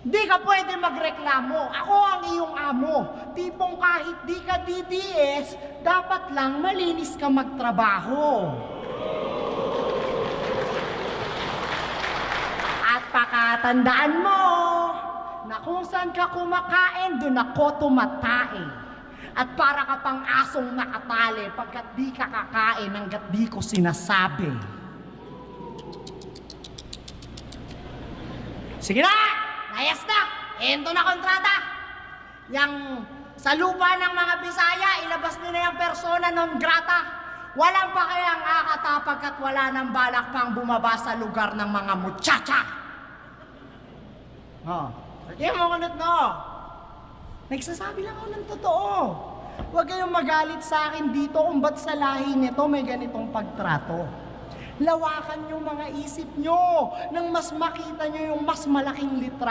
Di ka pwede magreklamo. Ako ang iyong amo. Tipong kahit di ka DDS, dapat lang malinis ka magtrabaho. At pakatandaan mo na kung saan ka kumakain, doon ako tumatae. At para ka pang asong nakatali pagkat di ka kakain hanggat di ko sinasabi. Sige na! Layas na! Ento na kontrata! Yang sa lupa ng mga Bisaya, ilabas nyo na yung persona non grata. Walang pa kayang akata pagkat wala nang balak pang bumaba sa lugar ng mga muchacha. Sige mo kunot no. Nagsasabi lang ako ng totoo. Huwag kayong magalit sa akin dito kung ba't sa lahi nito may ganitong pagtrato. Lawakan yung mga isip nyo nang mas makita nyo yung mas malaking litra.